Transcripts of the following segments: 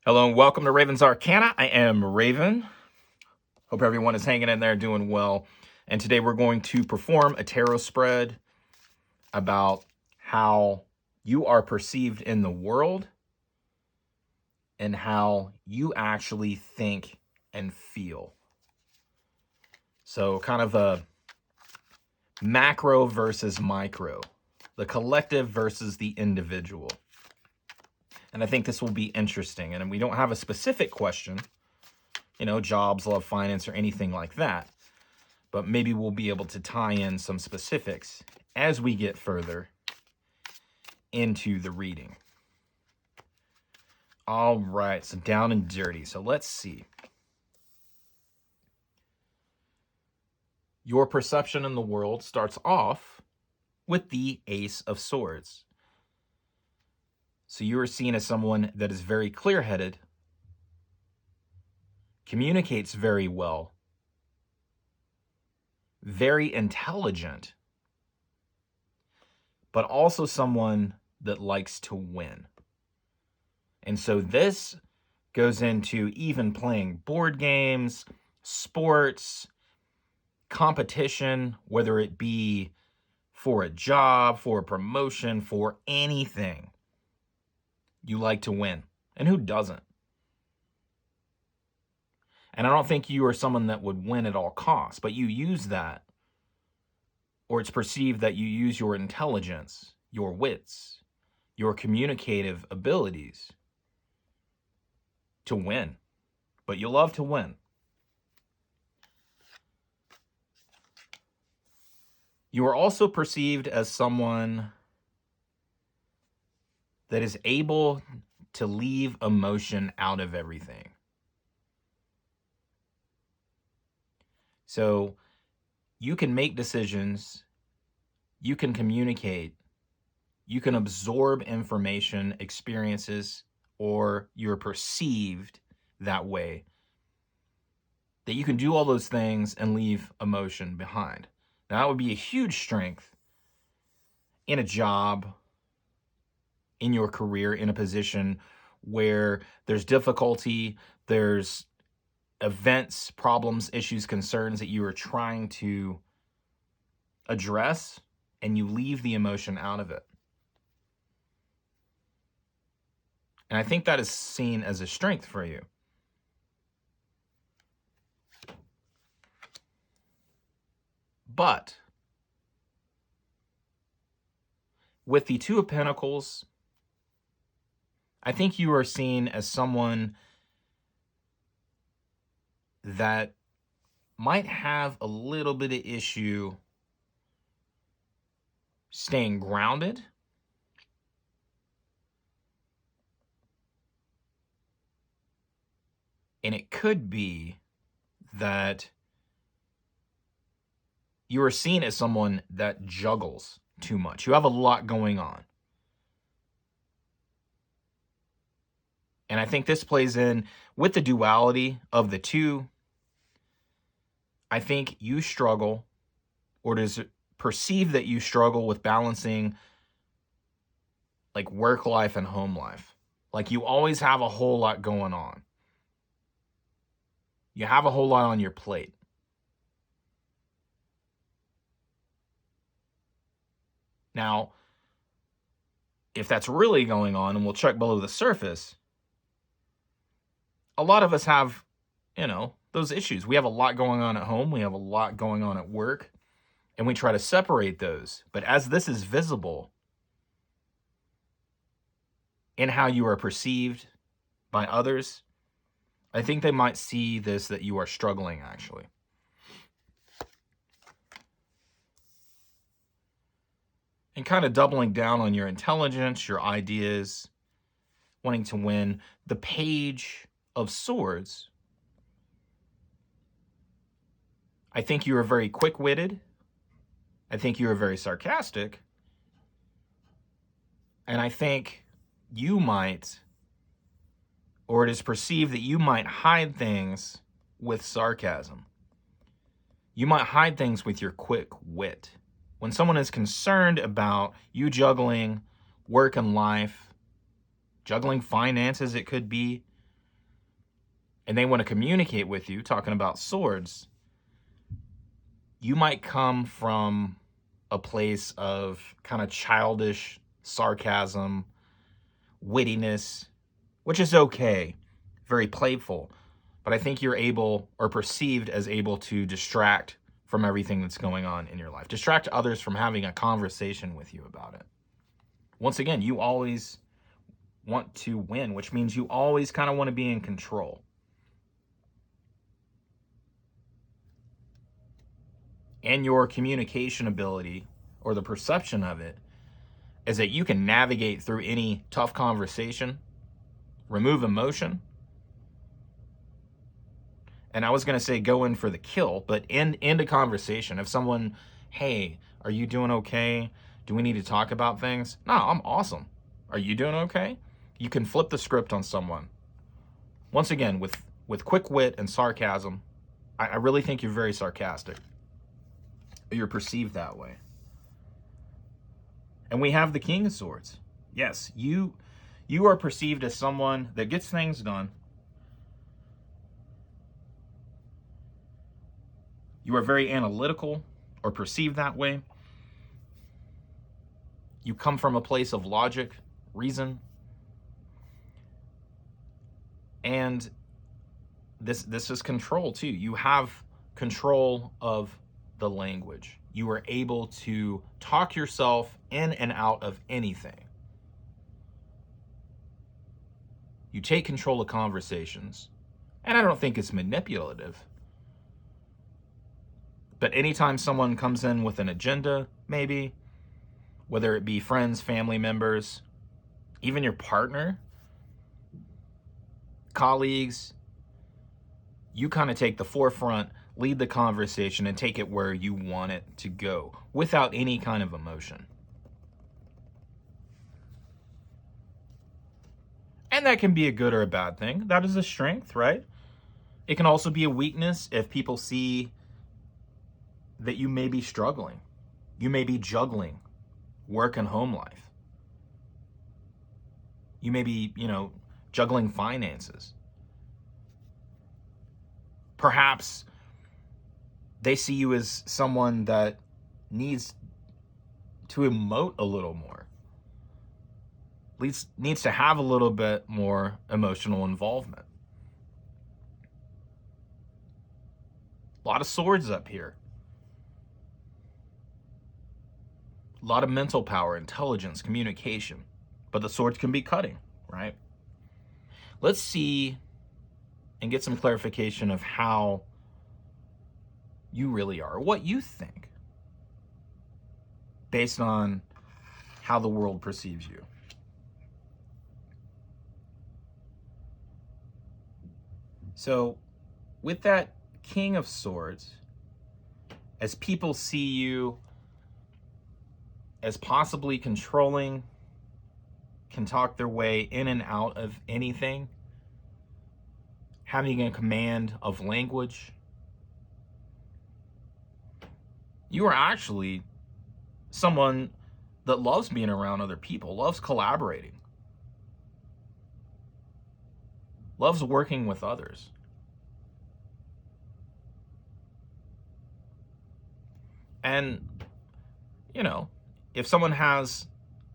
Hello and welcome to Raven's Arcana. I am Raven. Hope everyone is hanging in there doing well. And today we're going to perform a tarot spread about how you are perceived in the world and how you actually think and feel. So kind of a macro versus micro, the collective versus the individual. And I think this will be interesting. And we don't have a specific question, jobs, love, finance, or anything like that. But maybe we'll be able to tie in some specifics as we get further into the reading. All right, so down and dirty. So let's see. Your perception in the world starts off with the Ace of Swords. So you are seen as someone that is very clear-headed, communicates very well, very intelligent, but also someone that likes to win. And so this goes into even playing board games, sports, competition, whether it be for a job, for a promotion, for anything. You like to win. And who doesn't? And I don't think you are someone that would win at all costs, but you use that, or it's perceived that you use your intelligence, your wits, your communicative abilities to win. But you love to win. You are also perceived as someone that is able to leave emotion out of everything. So you can make decisions, you can communicate, you can absorb information, experiences, or you're perceived that way, that you can do all those things and leave emotion behind. Now, that would be a huge strength in a job, in your career, in a position where there's difficulty, there's events, problems, issues, concerns that you are trying to address, and you leave the emotion out of it. And I think that is seen as a strength for you. But with the Two of Pentacles, I think you are seen as someone that might have a little bit of issue staying grounded. And it could be that you are seen as someone that juggles too much. You have a lot going on. And I think this plays in with the duality of the two. I think you struggle, or it is perceived that you struggle with balancing like work life and home life. Like you always have a whole lot going on. You have a whole lot on your plate. Now, if that's really going on, and we'll check below the surface, a lot of us have, those issues. We have a lot going on at home. We have a lot going on at work. And we try to separate those. But as this is visible in how you are perceived by others, I think they might see this, that you are struggling, actually. And kind of doubling down on your intelligence, your ideas, wanting to win. The Page of Swords, I think you are very quick-witted. I think you are very sarcastic. And I think you might, or it is perceived that you might hide things with sarcasm. You might hide things with your quick wit. When someone is concerned about you juggling work and life, juggling finances, it could be, and they want to communicate with you, talking about swords, you might come from a place of kind of childish sarcasm, wittiness, which is okay, very playful. But I think you're able, or perceived as able, to distract from everything that's going on in your life. Distract others from having a conversation with you about it. Once again, you always want to win, which means you always kind of want to be in control. And your communication ability, or the perception of it, is that you can navigate through any tough conversation, remove emotion, and I was going to say go in for the kill, but end a conversation. If someone, hey, are you doing okay? Do we need to talk about things? No, I'm awesome. Are you doing okay? You can flip the script on someone. Once again, with quick wit and sarcasm, I really think you're very sarcastic. You're perceived that way. And we have the King of Swords. Yes, you are perceived as someone that gets things done. You are very analytical, or perceived that way. You come from a place of logic, reason. And this is control too. You have control of the language. You are able to talk yourself in and out of anything. You take control of conversations. And I don't think it's manipulative. But anytime someone comes in with an agenda, maybe, whether it be friends, family members, even your partner, colleagues, you kind of take the forefront, lead the conversation, and take it where you want it to go without any kind of emotion. And that can be a good or a bad thing. That is a strength, right? It can also be a weakness if people see that you may be struggling. You may be juggling work and home life. You may be, juggling finances. Perhaps they see you as someone that needs to emote a little more. At least needs to have a little bit more emotional involvement. A lot of swords up here. A lot of mental power, intelligence, communication. But the swords can be cutting, right? Let's see and get some clarification of how you really are, what you think, based on how the world perceives you. So, with that King of Swords, as people see you as possibly controlling, can talk their way in and out of anything, having a command of language, you are actually someone that loves being around other people, loves collaborating, loves working with others. And, if someone has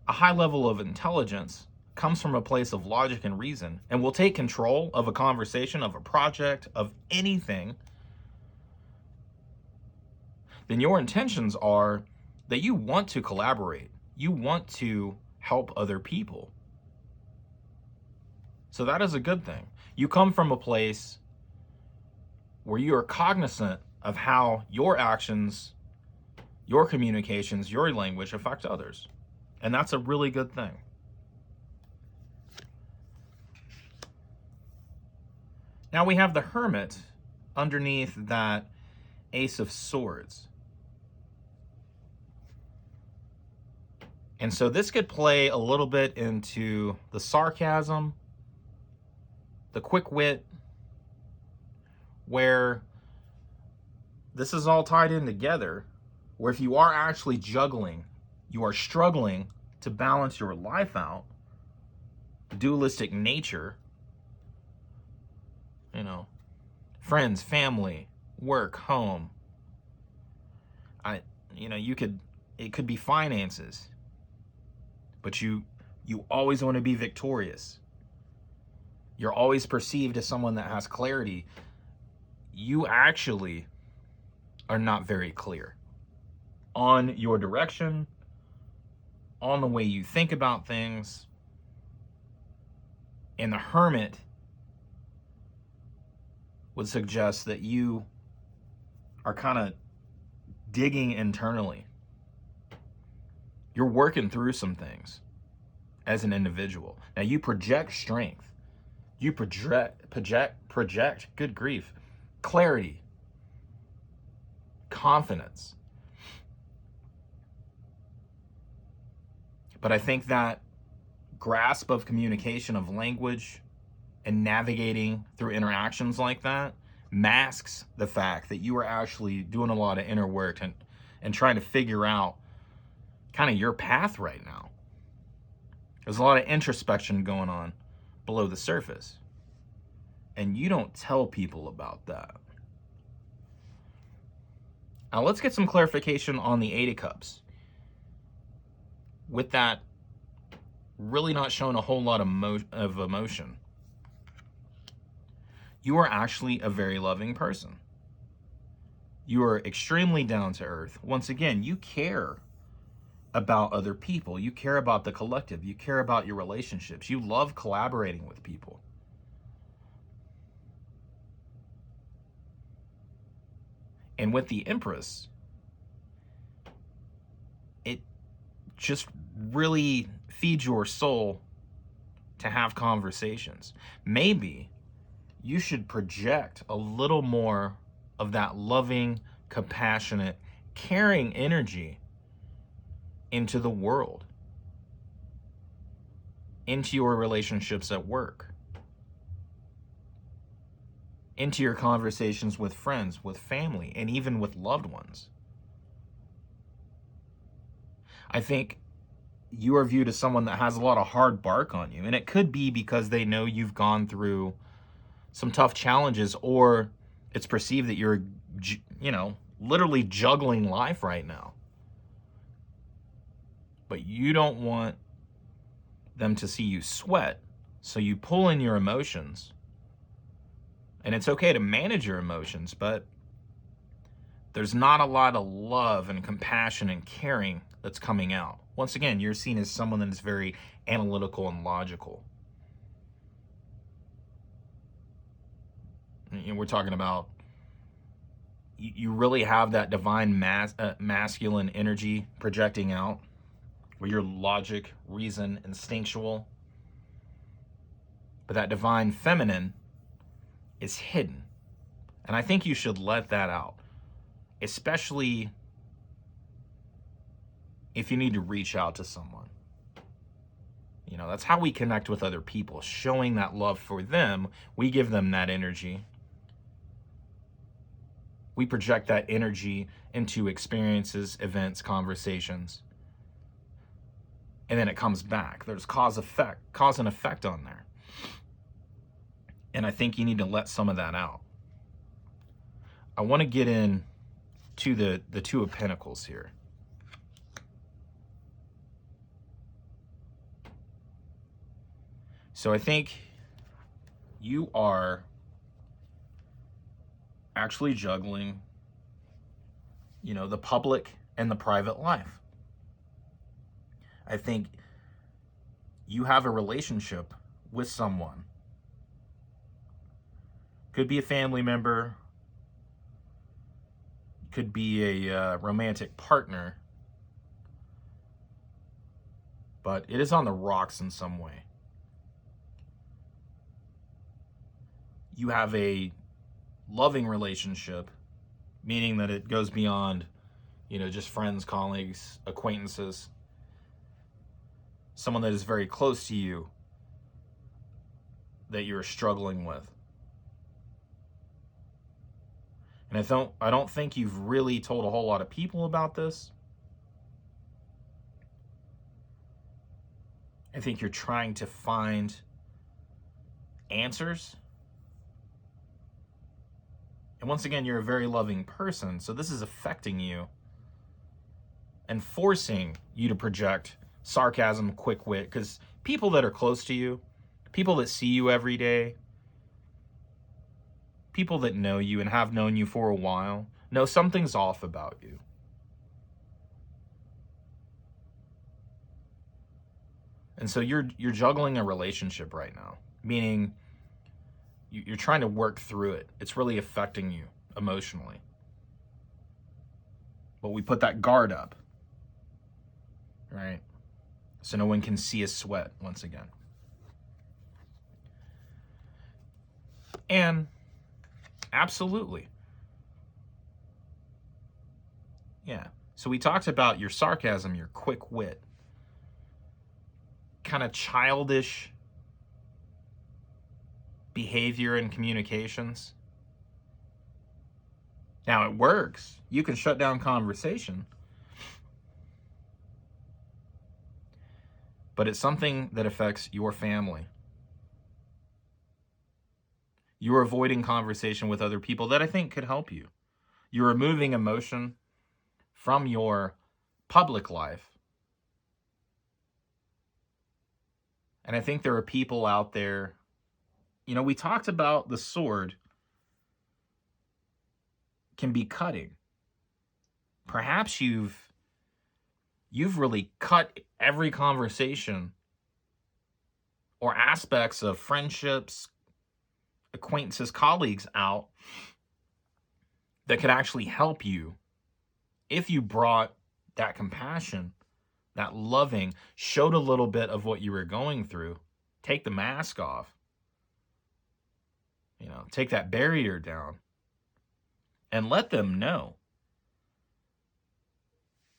a high level of intelligence, comes from a place of logic and reason, and will take control of a conversation, of a project, of anything, then your intentions are that you want to collaborate. You want to help other people. So that is a good thing. You come from a place where you are cognizant of how your actions, your communications, your language affect others. And that's a really good thing. Now we have the Hermit underneath that Ace of Swords. And so this could play a little bit into the sarcasm, the quick wit, where this is all tied in together, where if you are actually juggling, you are struggling to balance your life out, the dualistic nature, you know, friends, family, work, home. I, it could be finances, but you always want to be victorious. You're always perceived as someone that has clarity. You actually are not very clear on your direction, on the way you think about things. And the Hermit would suggest that you are kind of digging internally. You're working through some things as an individual. Now you project strength. You project, good grief, clarity, confidence. But I think that grasp of communication, of language, and navigating through interactions like that masks the fact that you are actually doing a lot of inner work and trying to figure out kind of your path right now. There's a lot of introspection going on below the surface, and you don't tell people about that. Now let's get some clarification on the Eight of Cups. With that really not showing a whole lot of emotion, you are actually a very loving person. You are extremely down to earth. Once again, you care about other people. You care about the collective. You care about your relationships. You love collaborating with people. And with the Empress, it just really feeds your soul to have conversations. Maybe you should project a little more of that loving, compassionate, caring energy into the world, into your relationships at work, into your conversations with friends, with family, and even with loved ones. I think you are viewed as someone that has a lot of hard bark on you, and it could be because they know you've gone through some tough challenges, or it's perceived that you're, literally juggling life right now. But you don't want them to see you sweat, so you pull in your emotions. And it's okay to manage your emotions, but there's not a lot of love and compassion and caring that's coming out. Once again, you're seen as someone that is very analytical and logical. We're talking about you really have that divine masculine energy projecting out, where you're logic, reason, instinctual. But that divine feminine is hidden. And I think you should let that out, especially if you need to reach out to someone. That's how we connect with other people, showing that love for them. We give them that energy. We project that energy into experiences, events, conversations. And then it comes back. There's cause and effect on there. And I think you need to let some of that out. I want to get in to the Two of Pentacles here. So I think you are actually juggling, the public and the private life. I think you have a relationship with someone. Could be a family member, could be a romantic partner, but it is on the rocks in some way. You have a loving relationship, meaning that it goes beyond, just friends, colleagues, acquaintances. Someone that is very close to you that you're struggling with. And I don't think you've really told a whole lot of people about this. I think you're trying to find answers And once again, you're a very loving person, so this is affecting you and forcing you to project sarcasm, quick wit, because people that are close to you, people that see you every day, people that know you and have known you for a while, know something's off about you. And so you're juggling a relationship right now, meaning you're trying to work through it. It's really affecting you emotionally. But we put that guard up, right? So no one can see us sweat once again. And absolutely. Yeah. So we talked about your sarcasm, your quick wit, kind of childish behavior in communications. Now it works. You can shut down conversation. But it's something that affects your family. You're avoiding conversation with other people that I think could help you. You're removing emotion from your public life. And I think there are people out there, you know, we talked about the sword can be cutting. Perhaps you've really cut every conversation or aspects of friendships, acquaintances, colleagues out that could actually help you if you brought that compassion, that loving, showed a little bit of what you were going through, take the mask off, you know, take that barrier down and let them know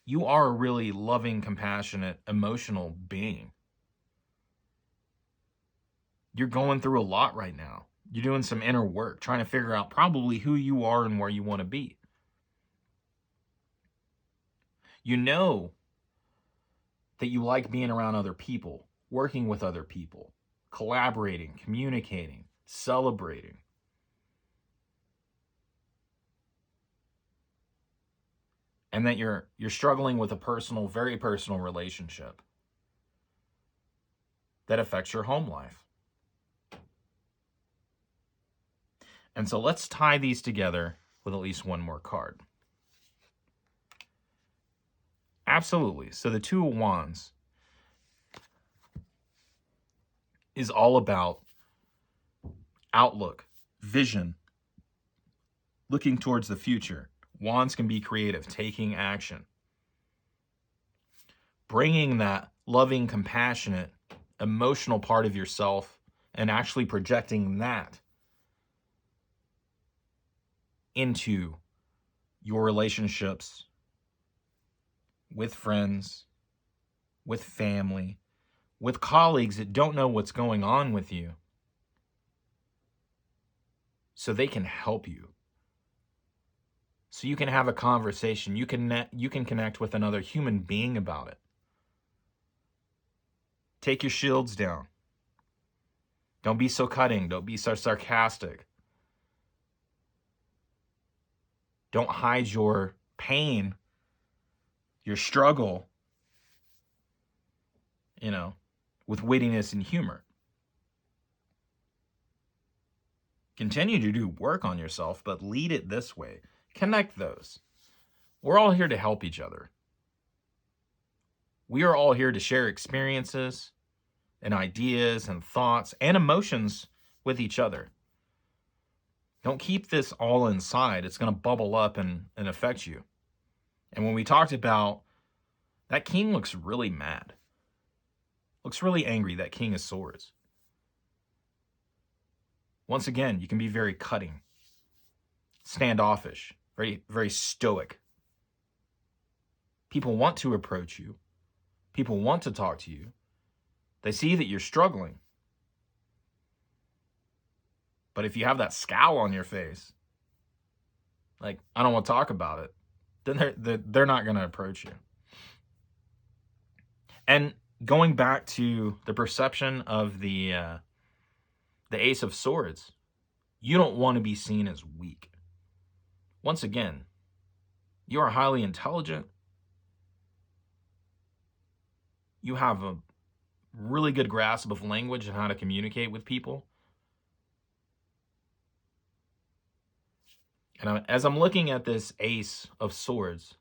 you are a really loving, compassionate, emotional being. You're going through a lot right now. You're doing some inner work, trying to figure out probably who you are and where you want to be. You know that you like being around other people, working with other people, collaborating, communicating, celebrating. And that you're struggling with a personal, very personal relationship that affects your home life. And so let's tie these together with at least one more card. Absolutely. So the Two of Wands is all about outlook, vision, looking towards the future. Wands can be creative, taking action. Bringing that loving, compassionate, emotional part of yourself and actually projecting that into your relationships with friends, with family, with colleagues that don't know what's going on with you, so they can help you. So you can have a conversation. You can connect with another human being about it. Take your shields down. Don't be so cutting. Don't be so sarcastic. Don't hide your pain, your struggle, you know, with wittiness and humor. Continue to do work on yourself, but lead it this way. Connect those. We're all here to help each other. We are all here to share experiences and ideas and thoughts and emotions with each other. Don't keep this all inside. It's going to bubble up and affect you. And when we talked about that king looks really mad, looks really angry, that King of Swords. Once again, you can be very cutting, standoffish, very, very stoic. People want to approach you. People want to talk to you. They see that you're struggling. But if you have that scowl on your face, like, I don't want to talk about it, then they're not going to approach you. And going back to the perception of the Ace of Swords, you don't want to be seen as weak. Once again, you are highly intelligent. You have a really good grasp of language and how to communicate with people. And as I'm looking at this Ace of Swords,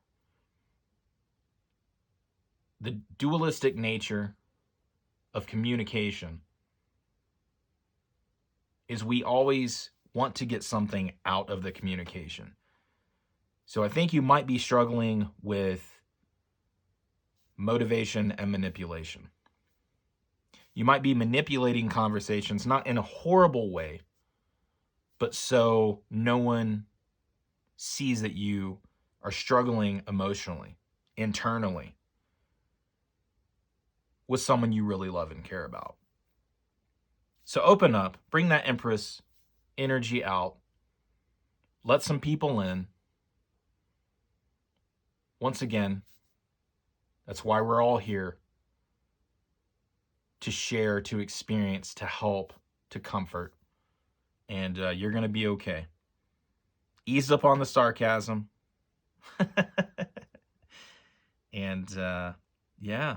the dualistic nature of communication is we always want to get something out of the communication. So I think you might be struggling with motivation and manipulation. You might be manipulating conversations, not in a horrible way, but so no one sees that you are struggling emotionally, internally, with someone you really love and care about. So open up, bring that Empress energy out, let some people in. Once again, that's why we're all here, to share, to experience, to help, to comfort. And you're going to be okay. Ease up on the sarcasm. And yeah,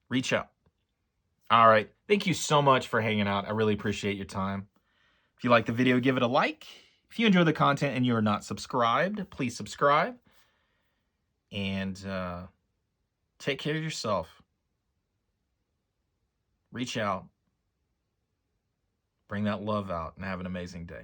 reach out. All right. Thank you so much for hanging out. I really appreciate your time. If you like the video, give it a like. If you enjoy the content and you are not subscribed, please subscribe. And take care of yourself. Reach out. Bring that love out and have an amazing day.